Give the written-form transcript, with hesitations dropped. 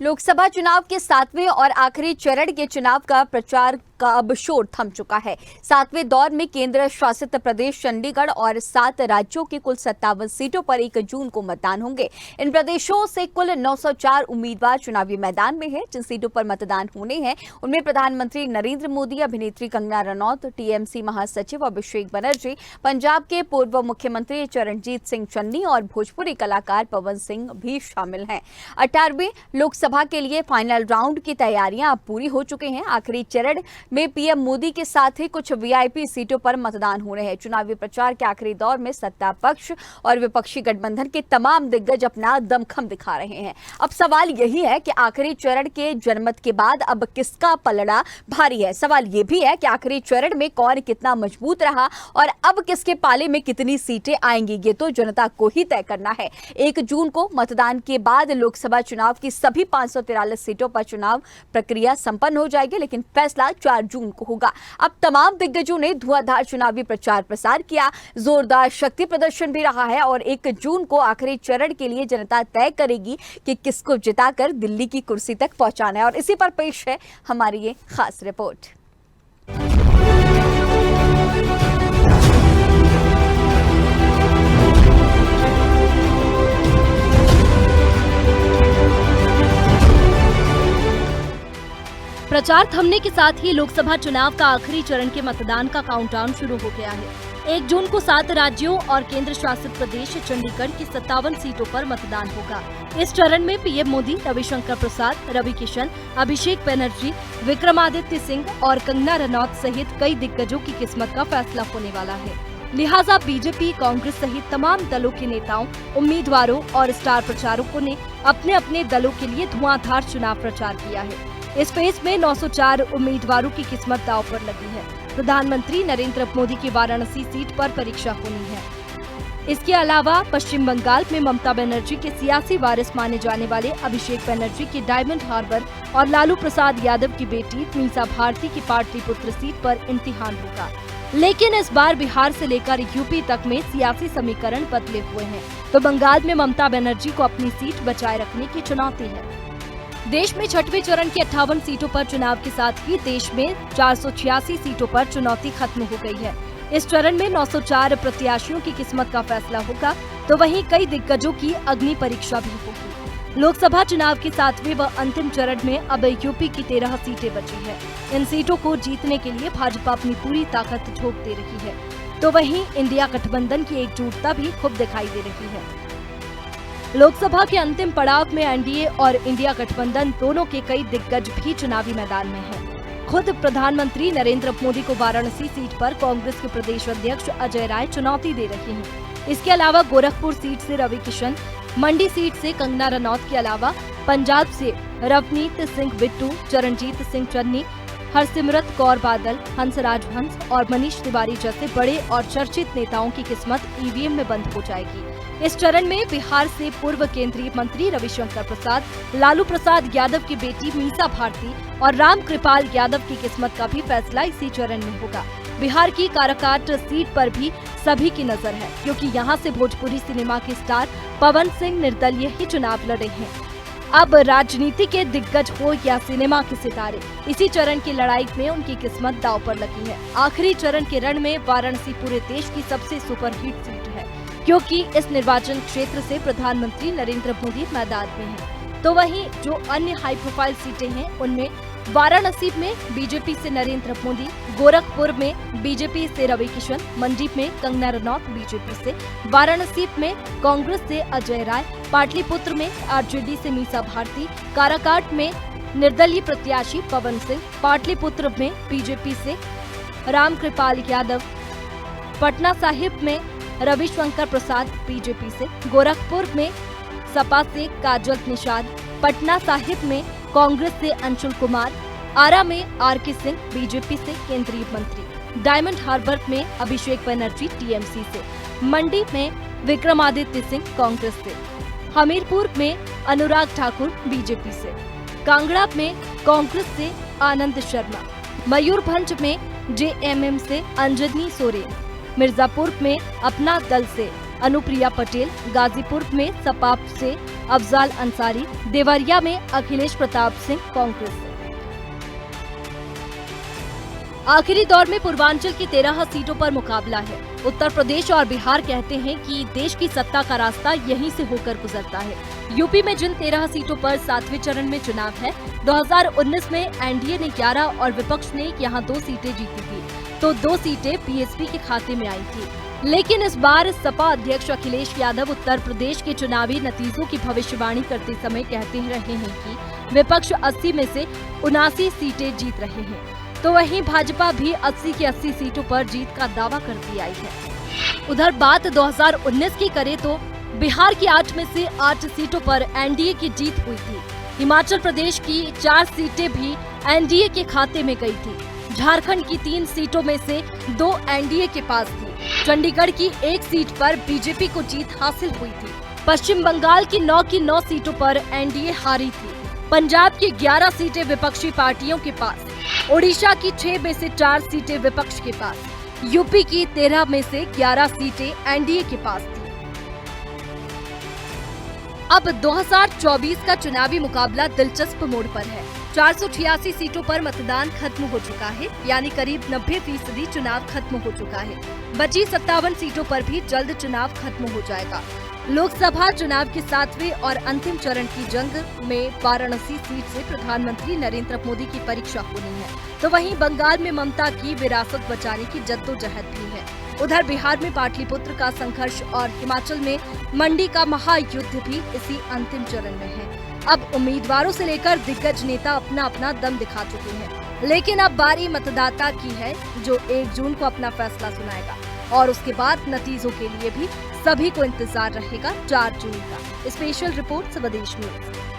लोकसभा चुनाव के 7वें और आखिरी चरण के चुनाव का प्रचार का अब शोर थम चुका है। 7वें दौर में केंद्र शासित प्रदेश चंडीगढ़ और 7 राज्यों की कुल 57 सीटों पर 1 जून को मतदान होंगे। इन प्रदेशों से कुल 904 उम्मीदवार चुनावी मैदान में हैं। जिन सीटों पर मतदान होने हैं उनमें प्रधानमंत्री नरेंद्र मोदी, अभिनेत्री कंगना रनौत, टीएमसी महासचिव अभिषेक बनर्जी, पंजाब के पूर्व मुख्यमंत्री चरणजीत सिंह चन्नी और भोजपुरी कलाकार पवन सिंह भी शामिल हैं। 18वीं लोकसभा के लिए फाइनल राउंड की तैयारियां अब पूरी हो चुकी हैं। आखिरी चरण में पीएम मोदी के साथ ही कुछ वीआईपी सीटों पर मतदान हो रहे हैं। चुनावी प्रचार के आखिरी दौर में सत्ता पक्ष और विपक्षी गठबंधन के तमाम दिग्गज अपना दमखम दिखा रहे हैं। अब सवाल यही है कि आखिरी चरण के जनमत के बाद अब किसका पलड़ा भारी है। सवाल यह भी है कि आखिरी चरण में कौन कितना मजबूत रहा और अब किसके पाले में कितनी सीटें आएंगी, ये तो जनता को ही तय करना है। 1 जून को मतदान के बाद लोकसभा चुनाव की सभी 543 सीटों पर चुनाव प्रक्रिया संपन्न हो जाएगी, लेकिन फैसला 4 जून को होगा। अब तमाम दिग्गजों ने धुआंधार चुनावी प्रचार प्रसार किया, जोरदार शक्ति प्रदर्शन भी रहा है और 1 जून को आखिरी चरण के लिए जनता तय करेगी कि किसको जिताकर दिल्ली की कुर्सी तक पहुंचाना है। और इसी पर पेश है हमारी ये खास रिपोर्ट। प्रचार थमने के साथ ही लोकसभा चुनाव का आखिरी चरण के मतदान का काउंटडाउन शुरू हो गया है। 1 जून को 7 राज्यों और केंद्र शासित प्रदेश चंडीगढ़ की 57 सीटों पर मतदान होगा। इस चरण में पीएम मोदी, रविशंकर प्रसाद, रवि किशन, अभिषेक बनर्जी, विक्रमादित्य सिंह और कंगना रनौत सहित कई दिग्गजों की किस्मत का फैसला होने वाला है। लिहाजा बीजेपी, कांग्रेस सहित तमाम दलों के नेताओं, उम्मीदवारों और स्टार प्रचारकों ने अपने अपने दलों के लिए धुआंधार चुनाव प्रचार किया है। इस फेज में 904 उम्मीदवारों की किस्मत दांव पर लगी है। प्रधानमंत्री नरेंद्र मोदी की वाराणसी सीट पर परीक्षा होनी है। इसके अलावा पश्चिम बंगाल में ममता बनर्जी के सियासी वारिस माने जाने वाले अभिषेक बनर्जी की डायमंड हार्बर और लालू प्रसाद यादव की बेटी मीसा भारती की पाटलिपुत्र सीट पर इम्तिहान होगा। लेकिन इस बार बिहार से लेकर यूपी तक में सियासी समीकरण बदले हुए हैं, तो बंगाल में ममता बनर्जी को अपनी सीट बचाए रखने की चुनौती है। देश में 6वें चरण की 58 सीटों पर चुनाव के साथ ही देश में 486 सीटों पर चुनौती खत्म हो गई है। इस चरण में 904 प्रत्याशियों की किस्मत का फैसला होगा, तो वहीं कई दिग्गजों की अग्नि परीक्षा भी होगी। लोकसभा चुनाव के 7वें व अंतिम चरण में अब यूपी की 13 सीटें बची है। इन सीटों को जीतने के लिए भाजपा अपनी पूरी ताकत झोंक दे रही है, तो वहीं इंडिया गठबंधन की एकजुटता भी खूब दिखाई दे रही है। लोकसभा के अंतिम पड़ाव में एनडीए और इंडिया गठबंधन दोनों के कई दिग्गज भी चुनावी मैदान में हैं। खुद प्रधानमंत्री नरेंद्र मोदी को वाराणसी सीट पर कांग्रेस के प्रदेश अध्यक्ष अजय राय चुनौती दे रहे हैं। इसके अलावा गोरखपुर सीट से रवि किशन, मंडी सीट से कंगना रनौत के अलावा पंजाब से रवनीत सिंह बिट्टू, चरणजीत सिंह चन्नी, हरसिमरत कौर बादल, हंसराज हंस और मनीष तिवारी जैसे बड़े और चर्चित नेताओं की किस्मत ईवीएम में बंद हो जाएगी। इस चरण में बिहार से पूर्व केंद्रीय मंत्री रविशंकर प्रसाद, लालू प्रसाद यादव की बेटी मीसा भारती और रामकृपाल यादव की किस्मत का भी फैसला इसी चरण में होगा। बिहार की काराकाट सीट पर भी सभी की नजर है, क्योंकि यहां से भोजपुरी सिनेमा के स्टार पवन सिंह निर्दलीय ही चुनाव लड़े हैं। अब राजनीति के दिग्गज हो या सिनेमा के सितारे, इसी चरण की लड़ाई में उनकी किस्मत दांव पर लगी है। आखिरी चरण के रण में वाराणसी पूरे देश की सबसे सुपरहिट सीट है, क्योंकि इस निर्वाचन क्षेत्र से प्रधानमंत्री नरेंद्र मोदी मैदान में हैं। तो वहीं जो अन्य हाई प्रोफाइल सीटें हैं उनमें वाराणसी में बीजेपी से नरेंद्र मोदी, गोरखपुर में बीजेपी से रवि किशन, मंडी में कंगना रनौत बीजेपी से, वाराणसी में कांग्रेस से अजय राय, पाटलिपुत्र में आरजेडी से मीसा भारती, काराकाट में निर्दलीय प्रत्याशी पवन सिंह, पाटलिपुत्र में बीजेपी से रामकृपाल यादव, पटना साहिब में रविशंकर प्रसाद बीजेपी से, गोरखपुर में सपा से काजल निषाद, पटना साहिब में कांग्रेस से अंशुल कुमार, आरा में आरके सिंह बीजेपी से केंद्रीय मंत्री, डायमंड हार्बर में अभिषेक बनर्जी टीएमसी से, मंडी में विक्रमादित्य सिंह कांग्रेस से, हमीरपुर में अनुराग ठाकुर बीजेपी से, कांगड़ा में कांग्रेस से आनंद शर्मा, मयूरभंज में जेएमएम से अंजनी सोरेन, मिर्जापुर में अपना दल से अनुप्रिया पटेल, गाजीपुर में सपा से अफजाल अंसारी, देवरिया में अखिलेश प्रताप सिंह कांग्रेस से। आखिरी दौर में पूर्वांचल की 13 सीटों पर मुकाबला है। उत्तर प्रदेश और बिहार कहते हैं कि देश की सत्ता का रास्ता यहीं से होकर गुजरता है। यूपी में जिन 13 सीटों पर 7वें चरण में चुनाव है, 2019 में एनडीए ने 11 और विपक्ष ने यहां 2 सीटें जीती थी, तो 2 सीटें बीएसपी के खाते में आई थी। लेकिन इस बार सपा अध्यक्ष अखिलेश यादव उत्तर प्रदेश के चुनावी नतीजों की भविष्यवाणी करते समय कहते रहे हैं कि विपक्ष 80 में से 79 सीटें जीत रहे हैं, तो वहीं भाजपा भी 80 की 80 सीटों पर जीत का दावा करती आई है। उधर बात 2019 की करें तो बिहार की 8 में से 8 सीटों पर एनडीए की जीत हुई थी। हिमाचल प्रदेश की 4 सीटें भी एनडीए के खाते में गई थी। झारखंड की 3 सीटों में से 2 एनडीए के पास थी। चंडीगढ़ की 1 सीट पर बीजेपी को जीत हासिल हुई थी। पश्चिम बंगाल की 9 सीटों पर एनडीए हारी थी। पंजाब की 11 सीटें विपक्षी पार्टियों के पास, ओडिशा की 6 में से 4 सीटें विपक्ष के पास, यूपी की 13 में से 11 सीटें एनडीए के पास थी। अब 2024 का चुनावी मुकाबला दिलचस्प मोड़ पर है। 486 सीटों पर मतदान खत्म हो चुका है, यानी करीब 90% चुनाव खत्म हो चुका है। बची 57 सीटों पर भी जल्द चुनाव खत्म हो जाएगा। लोकसभा चुनाव के 7वें और अंतिम चरण की जंग में वाराणसी सीट से प्रधानमंत्री नरेंद्र मोदी की परीक्षा होनी है, तो वहीं बंगाल में ममता की विरासत बचाने की जद्दोजहद भी है। उधर बिहार में पाटलिपुत्र का संघर्ष और हिमाचल में मंडी का महायुद्ध भी इसी अंतिम चरण में है। अब उम्मीदवारों से लेकर दिग्गज नेता अपना अपना दम दिखा चुके हैं, लेकिन अब बारी मतदाता की है, जो 1 जून को अपना फैसला सुनाएगा और उसके बाद नतीजों के लिए भी सभी को इंतजार रहेगा 4 जून का। स्पेशल रिपोर्ट स्वदेश न्यूज।